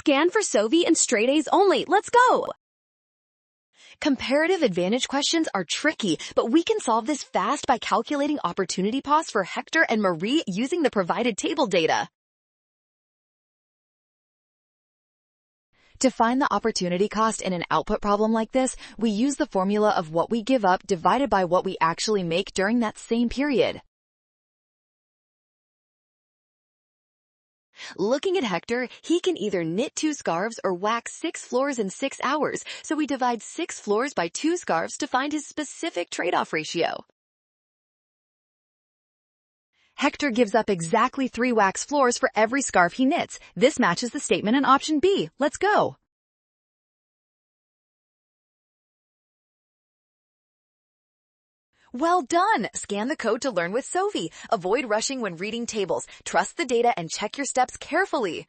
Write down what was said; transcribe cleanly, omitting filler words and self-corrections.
Scan for Sovi and straight A's only. Let's go! Comparative advantage questions are tricky, but we can solve this fast by calculating opportunity costs for Hector and Marie using the provided table data. To find the opportunity cost in an output problem like this, we use the formula of what we give up divided by what we actually make during that same period. Looking at Hector, he can either knit 2 scarves or wax 6 floors in 6 hours, so we divide 6 floors by 2 scarves to find his specific trade-off ratio. Hector gives up exactly 3 wax floors for every scarf he knits. This matches the statement in option B. Let's go! Well done! Scan the code to learn with Sovi. Avoid rushing when reading tables. Trust the data and check your steps carefully.